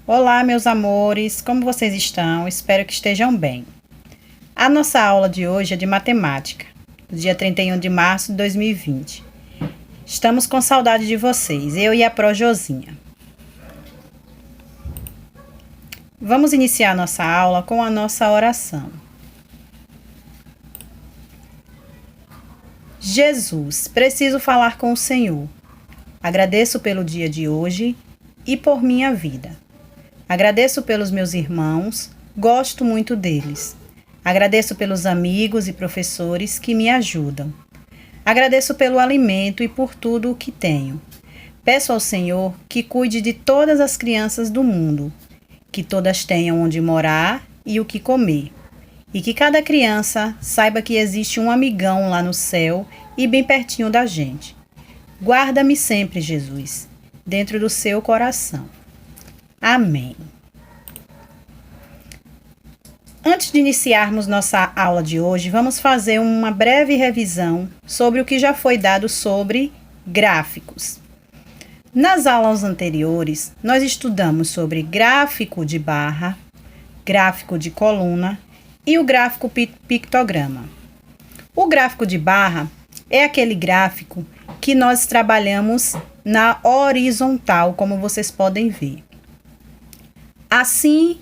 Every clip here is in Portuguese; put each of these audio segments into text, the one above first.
Olá, meus amores, como vocês estão? Espero que estejam bem. A nossa aula de hoje é de matemática, do dia 31 de março de 2020. Estamos com saudade de vocês, eu e a Pro Josinha. Vamos iniciar nossa aula com a nossa oração. Jesus, preciso falar com o Senhor. Agradeço pelo dia de hoje e por minha vida. Agradeço pelos meus irmãos, gosto muito deles. Agradeço pelos amigos e professores que me ajudam. Agradeço pelo alimento e por tudo o que tenho. Peço ao Senhor que cuide de todas as crianças do mundo, que todas tenham onde morar e o que comer. E que cada criança saiba que existe um amigão lá no céu e bem pertinho da gente. Guarda-me sempre, Jesus, dentro do seu coração. Amém. Antes de iniciarmos nossa aula de hoje, vamos fazer uma breve revisão sobre o que já foi dado sobre gráficos. Nas aulas anteriores, nós estudamos sobre gráfico de barra, gráfico de coluna e o gráfico pictograma. O gráfico de barra é aquele gráfico que nós trabalhamos na horizontal, como vocês podem ver. Assim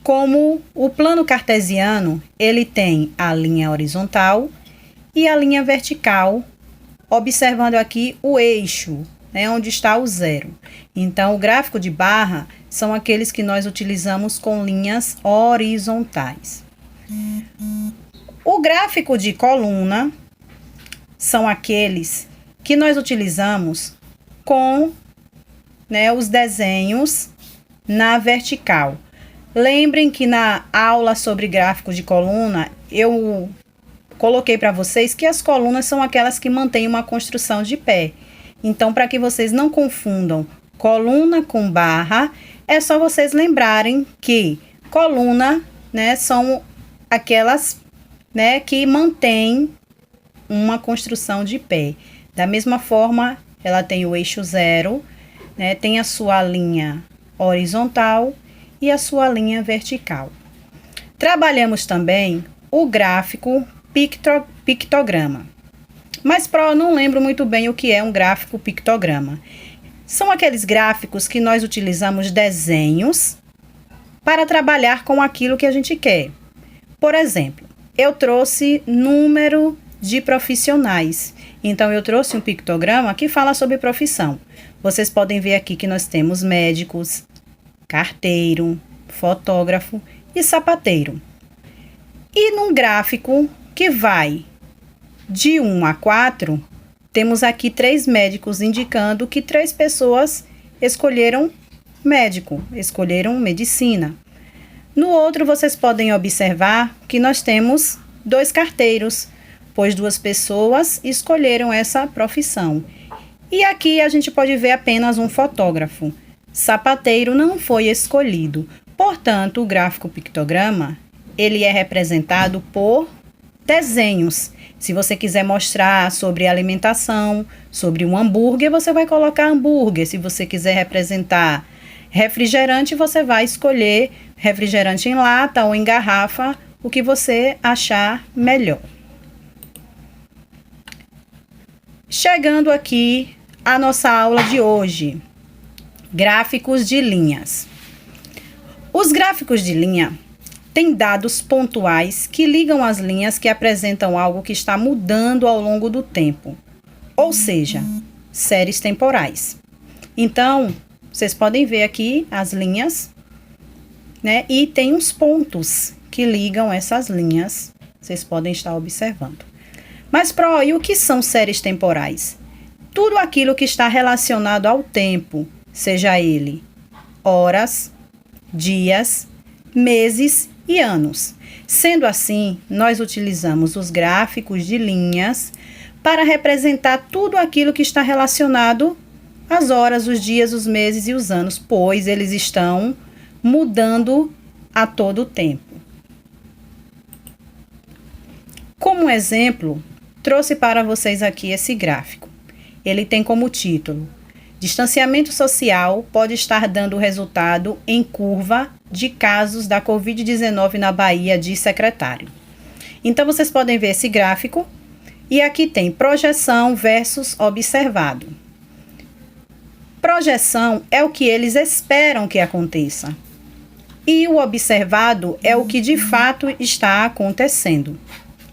como o plano cartesiano, ele tem a linha horizontal e a linha vertical, observando aqui o eixo, onde está o zero. Então, o gráfico de barra são aqueles que nós utilizamos com linhas horizontais. O gráfico de coluna são aqueles que nós utilizamos com os desenhos na vertical. Lembrem que na aula sobre gráficos de coluna, eu coloquei para vocês que as colunas são aquelas que mantêm uma construção de pé. Então, para que vocês não confundam coluna com barra, é só vocês lembrarem que coluna, são aquelas, que mantêm uma construção de pé. Da mesma forma, ela tem o eixo zero, tem a sua linha horizontal e a sua linha vertical. Trabalhamos também o gráfico pictograma. Mas eu não lembro muito bem o que é um gráfico pictograma. São aqueles gráficos que nós utilizamos desenhos para trabalhar com aquilo que a gente quer. Por exemplo, eu trouxe número de profissionais. Então, eu trouxe um pictograma que fala sobre profissão. Vocês podem ver aqui que nós temos médicos, carteiro, fotógrafo e sapateiro. E num gráfico que vai de 1 a 4, temos aqui 3 médicos, indicando que 3 pessoas escolheram médico, escolheram medicina. No outro, vocês podem observar que nós temos 2 carteiros, pois 2 pessoas escolheram essa profissão. E aqui a gente pode ver apenas um fotógrafo. Sapateiro não foi escolhido. Portanto, o gráfico pictograma, ele é representado por desenhos. Se você quiser mostrar sobre alimentação, sobre um hambúrguer, você vai colocar hambúrguer. Se você quiser representar refrigerante, você vai escolher refrigerante em lata ou em garrafa, o que você achar melhor. Chegando aqui à nossa aula de hoje, gráficos de linhas. Os gráficos de linha têm dados pontuais que ligam as linhas que apresentam algo que está mudando ao longo do tempo, ou seja, séries temporais. Então, vocês podem ver aqui as linhas, e tem uns pontos que ligam essas linhas, vocês podem estar observando. Mas, e o que são séries temporais? Tudo aquilo que está relacionado ao tempo, seja ele horas, dias, meses e anos. Sendo assim, nós utilizamos os gráficos de linhas para representar tudo aquilo que está relacionado às horas, os dias, os meses e os anos, pois eles estão mudando a todo tempo. Como exemplo, trouxe para vocês aqui esse gráfico. Ele tem como título: Distanciamento social pode estar dando resultado em curva de casos da Covid-19 na Bahia, diz secretário. Então, vocês podem ver esse gráfico e aqui tem projeção versus observado. Projeção é o que eles esperam que aconteça e o observado é o que de fato está acontecendo,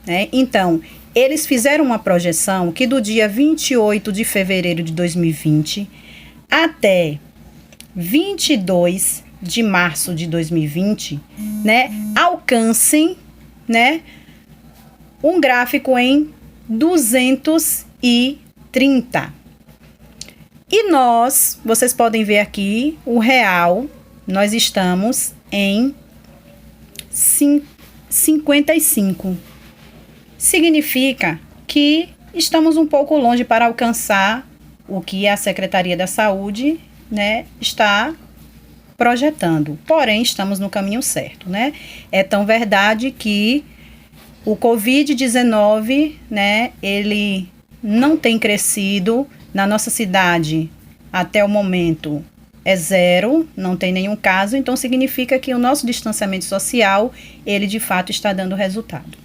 né? Então, eles fizeram uma projeção que do dia 28 de fevereiro de 2020 até 22 de março de 2020, né, alcancem, né, um gráfico em 230. E vocês podem ver aqui, o real, nós estamos em 55. Significa que estamos um pouco longe para alcançar o que a Secretaria da Saúde, né, está projetando. Porém, estamos no caminho certo, né? É tão verdade que o Covid-19, né, ele não tem crescido na nossa cidade até o momento. É zero, não tem nenhum caso, então significa que o nosso distanciamento social, ele de fato está dando resultado.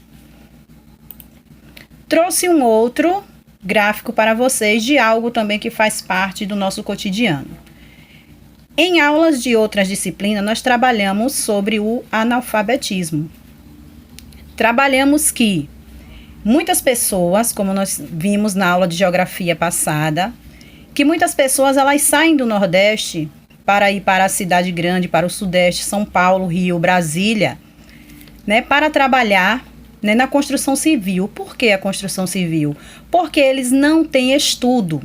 Trouxe um outro gráfico para vocês de algo também que faz parte do nosso cotidiano. Em aulas de outras disciplinas, nós trabalhamos sobre o analfabetismo. Trabalhamos que muitas pessoas, como nós vimos na aula de geografia passada, que muitas pessoas elas saem do Nordeste para ir para a cidade grande, para o Sudeste, São Paulo, Rio, Brasília, né, para trabalhar, né, na construção civil. Por que a construção civil? Porque eles não têm estudo.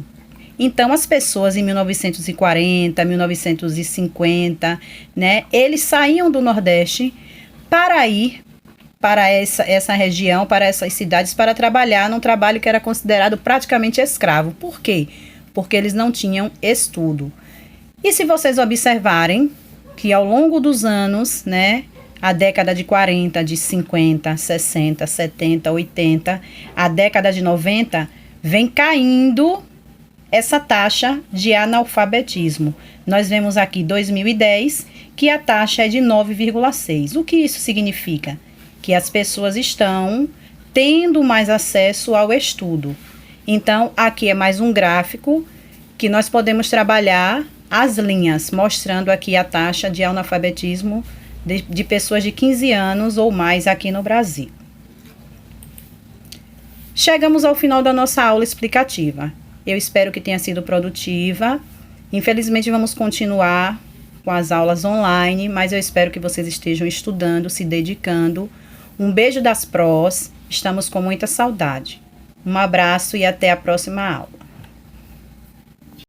Então, as pessoas em 1940, 1950, né, eles saíam do Nordeste para ir para essa região, para essas cidades, para trabalhar num trabalho que era considerado praticamente escravo. Por quê? Porque eles não tinham estudo. E se vocês observarem que ao longo dos anos, né, a década de 40, de 50, 60, 70, 80, a década de 90, vem caindo essa taxa de analfabetismo. Nós vemos aqui 2010 que a taxa é de 9,6. O que isso significa? Que as pessoas estão tendo mais acesso ao estudo. Então, aqui é mais um gráfico que nós podemos trabalhar as linhas, mostrando aqui a taxa de analfabetismo de pessoas de 15 anos ou mais aqui no Brasil. Chegamos ao final da nossa aula explicativa. Eu espero que tenha sido produtiva. Infelizmente, vamos continuar com as aulas online, mas eu espero que vocês estejam estudando, se dedicando. Um beijo das prós, estamos com muita saudade. Um abraço e até a próxima aula.